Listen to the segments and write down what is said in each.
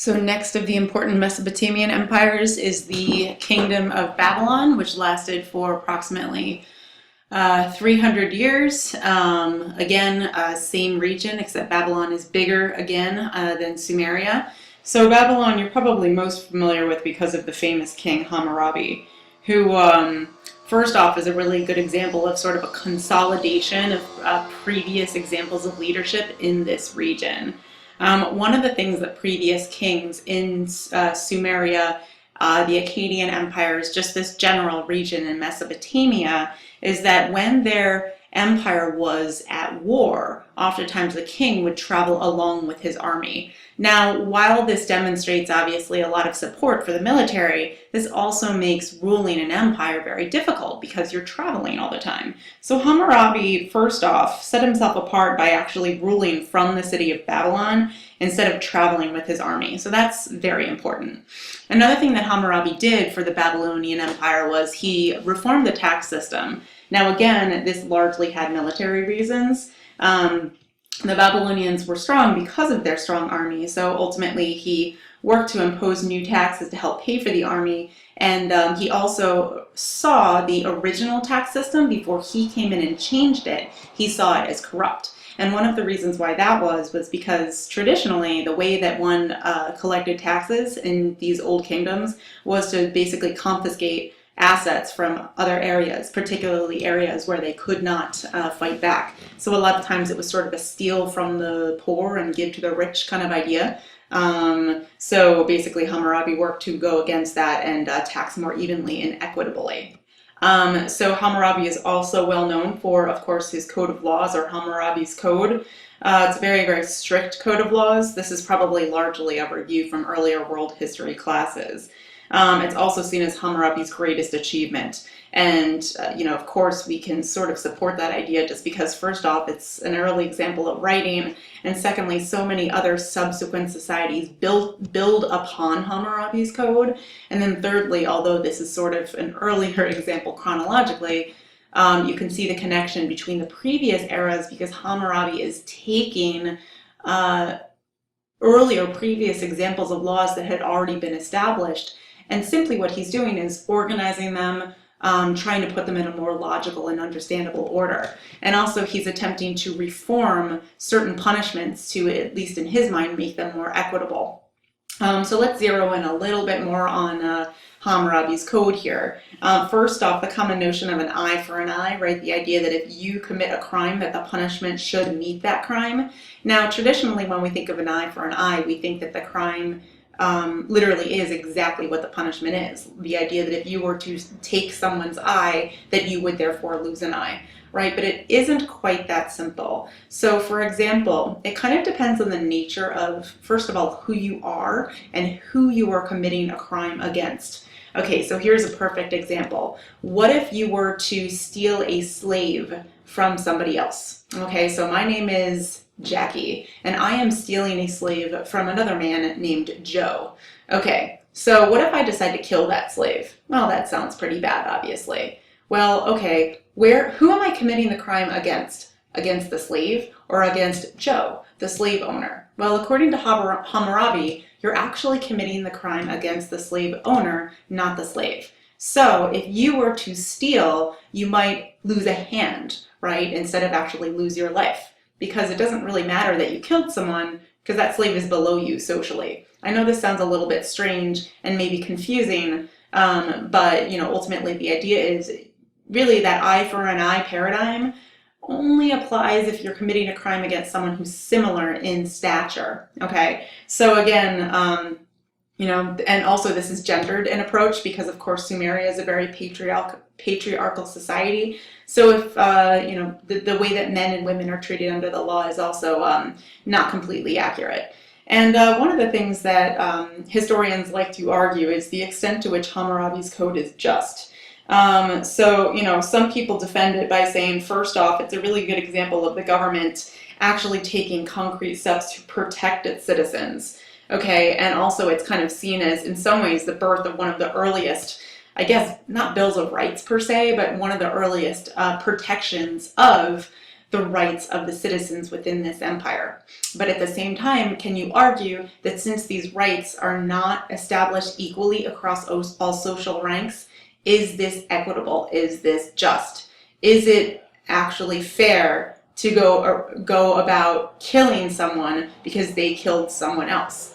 So next of the important Mesopotamian empires is the Kingdom of Babylon, which lasted for approximately 300 years. Same region, except Babylon is bigger again than Sumeria. So Babylon you're probably most familiar with because of the famous king Hammurabi, who first off is a really good example of sort of a consolidation of previous examples of leadership in this region. One of the things that previous kings in Sumeria, the Akkadian empires, just this general region in Mesopotamia, is that when their empire was at war, oftentimes the king would travel along with his army. Now, while this demonstrates obviously a lot of support for the military, this also makes ruling an empire very difficult because you're traveling all the time. So Hammurabi, first off, set himself apart by actually ruling from the city of Babylon instead of traveling with his army. So that's very important. Another thing that Hammurabi did for the Babylonian Empire was he reformed the tax system. Now again, this largely had military reasons. The Babylonians were strong because of their strong army, so ultimately he worked to impose new taxes to help pay for the army, and he also saw the original tax system before he came in and changed it. He saw it as corrupt. And one of the reasons why that was because traditionally the way that one collected taxes in these old kingdoms was to basically confiscate assets from other areas, particularly areas where they could not fight back. So a lot of times it was sort of a steal from the poor and give to the rich kind of idea. So basically Hammurabi worked to go against that and tax more evenly and equitably. So Hammurabi is also well known for, of course, his code of laws, or Hammurabi's code. It's a very, very strict code of laws. This is probably largely a review from earlier world history classes. It's also seen as Hammurabi's greatest achievement. And, of course, we can sort of support that idea just because, first off, it's an early example of writing, and secondly, so many other subsequent societies build upon Hammurabi's code. And then thirdly, although this is sort of an earlier example chronologically, you can see the connection between the previous eras because Hammurabi is taking earlier previous examples of laws that had already been established, and simply what he's doing is organizing them, trying to put them in a more logical and understandable order. And also he's attempting to reform certain punishments to, at least in his mind, make them more equitable. So let's zero in a little bit more on Hammurabi's code here. First off, the common notion of an eye for an eye, right? The idea that if you commit a crime, that the punishment should meet that crime. Now, traditionally, when we think of an eye for an eye, we think that the crime literally is exactly what the punishment is. The idea that if you were to take someone's eye, that you would therefore lose an eye, right? But it isn't quite that simple. So for example, it kind of depends on the nature of, first of all, who you are and who you are committing a crime against. Okay, so here's a perfect example. What if you were to steal a slave from somebody else? Okay, so my name is Jackie, and I am stealing a slave from another man named Joe. Okay, so what if I decide to kill that slave? Well, that sounds pretty bad, obviously. Well, okay, who am I committing the crime against? Against the slave or against Joe, the slave owner? Well, according to Hammurabi, you're actually committing the crime against the slave owner, not the slave. So if you were to steal, you might lose a hand, right, instead of actually lose your life. Because it doesn't really matter that you killed someone because that slave is below you socially. I know this sounds a little bit strange and maybe confusing, but ultimately the idea is really that eye for an eye paradigm only applies if you're committing a crime against someone who's similar in stature. Okay, so again, and also this is gendered in approach because of course Sumeria is a very patriarchal society. So if, the way that men and women are treated under the law is also not completely accurate. And one of the things that historians like to argue is the extent to which Hammurabi's code is just. Some people defend it by saying, first off, it's a really good example of the government actually taking concrete steps to protect its citizens. Okay, and also it's kind of seen as, in some ways, the birth of one of the earliest, I guess, not bills of rights per se, but one of the earliest protections of the rights of the citizens within this empire. But at the same time, can you argue that since these rights are not established equally across all social ranks, is this equitable? Is this just? Is it actually fair to go about killing someone because they killed someone else?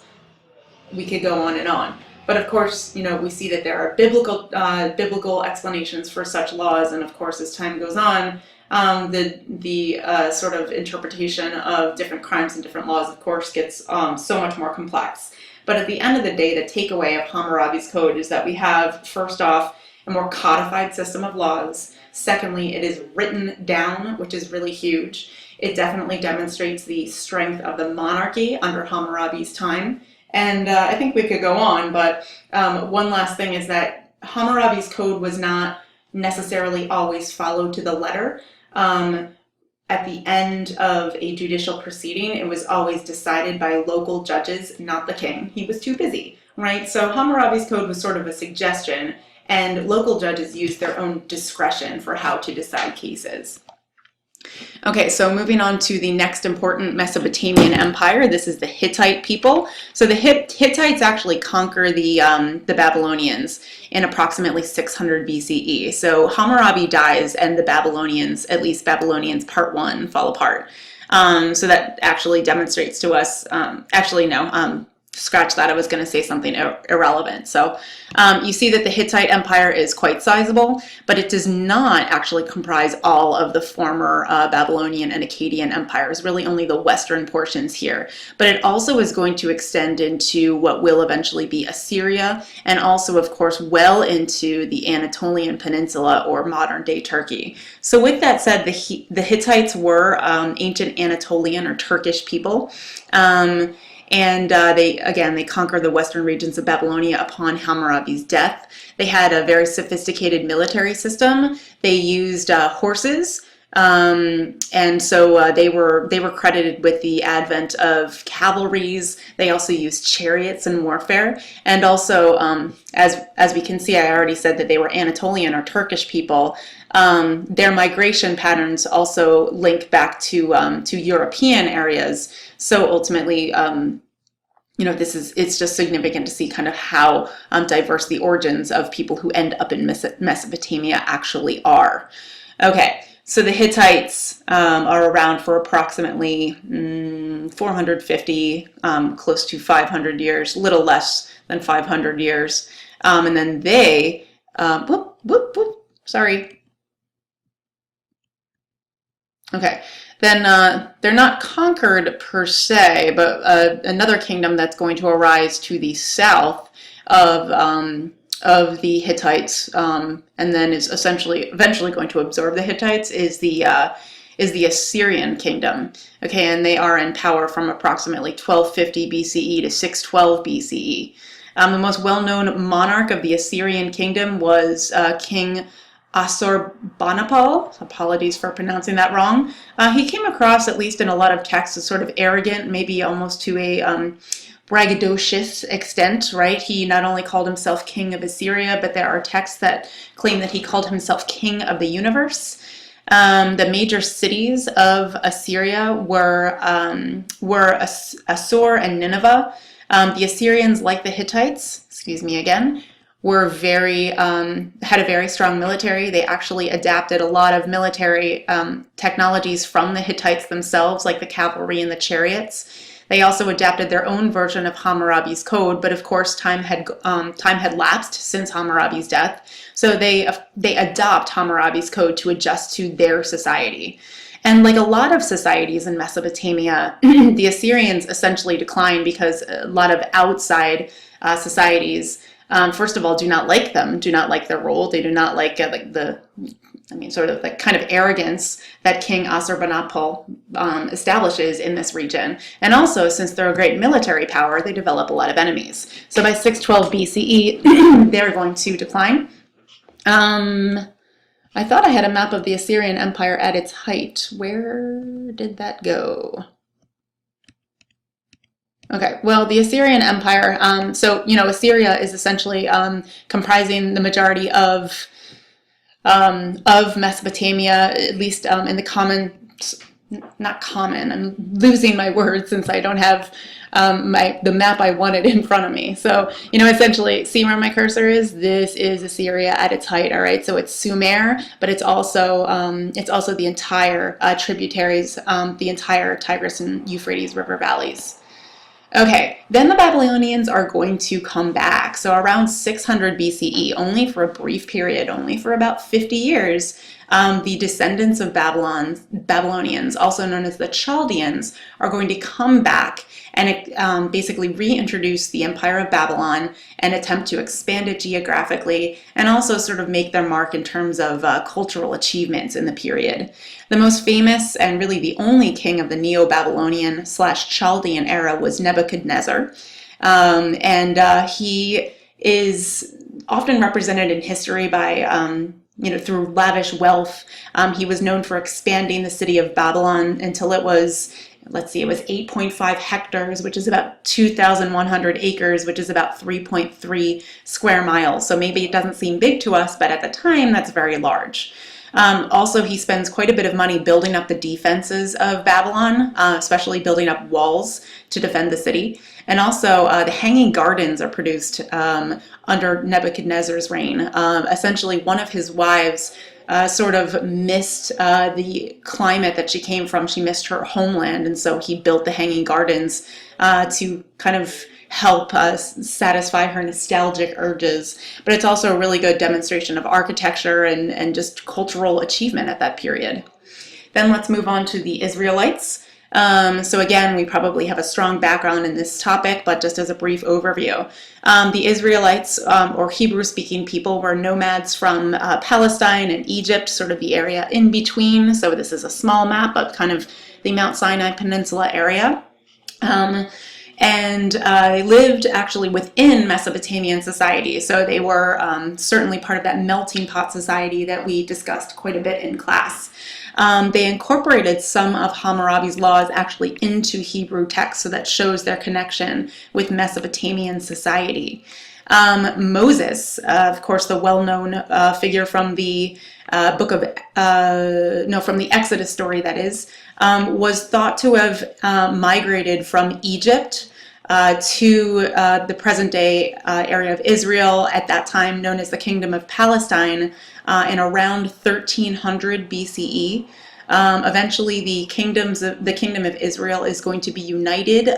We could go on and on. But of course, we see that there are biblical explanations for such laws, and of course, as time goes on, the sort of interpretation of different crimes and different laws, of course, gets so much more complex. But at the end of the day, the takeaway of Hammurabi's code is that we have, first off, a more codified system of laws. Secondly, it is written down, which is really huge. It definitely demonstrates the strength of the monarchy under Hammurabi's time. And I think we could go on, but one last thing is that Hammurabi's code was not necessarily always followed to the letter. At the end of a judicial proceeding, it was always decided by local judges, not the king. He was too busy, right? So Hammurabi's code was sort of a suggestion, and local judges used their own discretion for how to decide cases. Okay, so moving on to the next important Mesopotamian empire. This is the Hittite people. So the Hittites actually conquer the Babylonians in approximately 600 BCE. So Hammurabi dies and the Babylonians, at least Babylonians part 1, fall apart. So that actually demonstrates to us, scratch that, I was going to say something irrelevant. So you see that the Hittite Empire is quite sizable, but it does not actually comprise all of the former Babylonian and Akkadian empires, really only the western portions here. But it also is going to extend into what will eventually be Assyria, and also, of course, well into the Anatolian Peninsula or modern-day Turkey. So with that said, the Hittites were ancient Anatolian or Turkish people. And they conquered the western regions of Babylonia upon Hammurabi's death. They had a very sophisticated military system. They used horses, and so they were credited with the advent of cavalries. They also used chariots in warfare, and also as we can see, I already said that they were Anatolian or Turkish people. Their migration patterns also link back to European areas. So ultimately, it's just significant to see kind of how diverse the origins of people who end up in Mesopotamia actually are. Okay, so the Hittites are around for approximately 450, close to 500 years, little less than 500 years. And then they, sorry. Okay. Then they're not conquered per se, but another kingdom that's going to arise to the south of the Hittites, and then is eventually going to absorb the Hittites is the Assyrian kingdom. Okay, and they are in power from approximately 1250 BCE to 612 BCE. The most well-known monarch of the Assyrian kingdom was King Assurbanipal. Apologies for pronouncing that wrong. He came across, at least in a lot of texts, as sort of arrogant, maybe almost to a braggadocious extent, right? He not only called himself king of Assyria, but there are texts that claim that he called himself king of the universe. The major cities of Assyria were Assur and Nineveh. The Assyrians, like the Hittites, were had a very strong military. They actually adapted a lot of military technologies from the Hittites themselves, like the cavalry and the chariots. They also adapted their own version of Hammurabi's code, but of course time had lapsed since Hammurabi's death, so they adopt Hammurabi's code to adjust to their society. And like a lot of societies in Mesopotamia, the Assyrians essentially declined because a lot of outside societies, first of all, do not like them, do not like their role. They do not like the kind of arrogance that King Assurbanipal establishes in this region. And also, since they're a great military power, they develop a lot of enemies. So by 612 BCE, they're going to decline. I thought I had a map of the Assyrian Empire at its height. Where did that go? Okay, well, the Assyrian Empire, Assyria is essentially comprising the majority of Mesopotamia, at least in the common not common. I'm losing my words since I don't have the map I wanted in front of me. So, essentially, see where my cursor is? This is Assyria at its height, all right? So it's Sumer, but it's also the entire tributaries, the entire Tigris and Euphrates River valleys. Okay, then the Babylonians are going to come back. So around 600 BCE, only for a brief period, only for about 50 years, the descendants of Babylonians, also known as the Chaldeans, are going to come back and basically reintroduce the Empire of Babylon and attempt to expand it geographically and also sort of make their mark in terms of cultural achievements in the period. The most famous and really the only king of the Neo-Babylonian / Chaldean era was Nebuchadnezzar. And he is often represented in history by through lavish wealth. He was known for expanding the city of Babylon until it was 8.5 hectares, which is about 2,100 acres, which is about 3.3 square miles. So maybe it doesn't seem big to us, but at the time, that's very large. Also, he spends quite a bit of money building up the defenses of Babylon, especially building up walls to defend the city. And also, the Hanging Gardens are produced under Nebuchadnezzar's reign. Essentially, one of his wives sort of missed the climate that she came from. She missed her homeland, and so he built the Hanging Gardens to kind of help satisfy her nostalgic urges. But it's also a really good demonstration of architecture and just cultural achievement at that period. Then let's move on to the Israelites. So again, we probably have a strong background in this topic, but just as a brief overview. The Israelites, or Hebrew-speaking people, were nomads from Palestine and Egypt, sort of the area in between. So this is a small map, but kind of the Mount Sinai Peninsula area. And they lived actually within Mesopotamian society. So they were certainly part of that melting pot society that we discussed quite a bit in class. They incorporated some of Hammurabi's laws actually into Hebrew text, so that shows their connection with Mesopotamian society. Moses, of course, the well-known figure from the from the Exodus story, that is, was thought to have migrated from Egypt to the present-day area of Israel, at that time known as the Kingdom of Palestine, in around 1300 BCE. Eventually, the kingdom of Israel is going to be united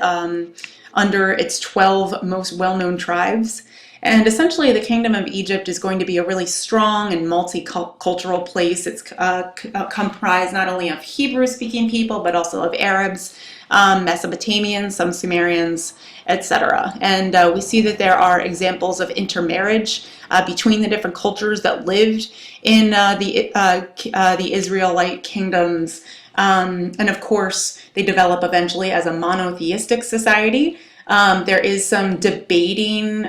under its 12 most well-known tribes. And essentially, the Kingdom of Egypt is going to be a really strong and multicultural place. It's comprised not only of Hebrew-speaking people, but also of Arabs, Mesopotamians, some Sumerians, etc. And we see that there are examples of intermarriage between the different cultures that lived in the Israelite kingdoms. And of course, they develop eventually as a monotheistic society. There is some debating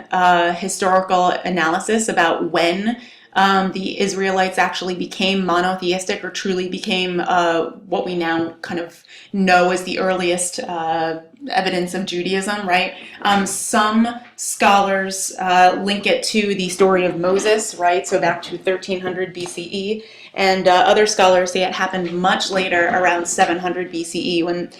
historical analysis about when the Israelites actually became monotheistic or truly became what we now kind of know as the earliest evidence of Judaism, right? Some scholars link it to the story of Moses, right? So back to 1300 BCE. And other scholars say it happened much later, around 700 BCE, when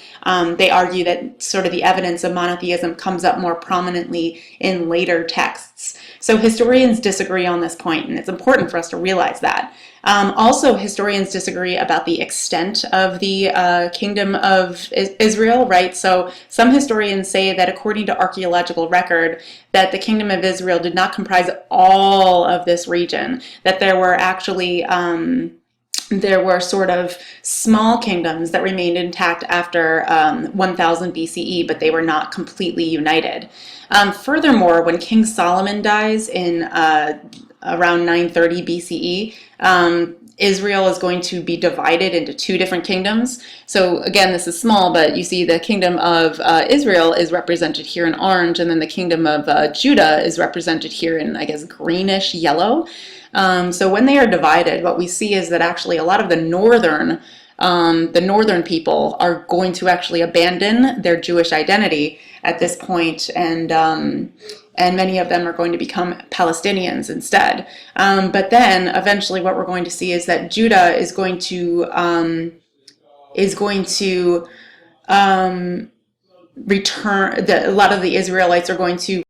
they argue that sort of the evidence of monotheism comes up more prominently in later texts. So historians disagree on this point, and it's important for us to realize that. Also, historians disagree about the extent of the Kingdom of Israel, right? So some historians say that according to archaeological record, that the Kingdom of Israel did not comprise all of this region, that there were actually there were sort of small kingdoms that remained intact after 1000 BCE, but they were not completely united. Furthermore, when King Solomon dies in around 930 BCE, Israel is going to be divided into two different kingdoms. So again, this is small, but you see the kingdom of Israel is represented here in orange, and then the kingdom of Judah is represented here in, I guess, greenish yellow. So when they are divided, what we see is that actually a lot of the northern people are going to actually abandon their Jewish identity at this point, and many of them are going to become Palestinians instead. But then eventually what we're going to see is that Judah is going to is going to return, a lot of the Israelites are going to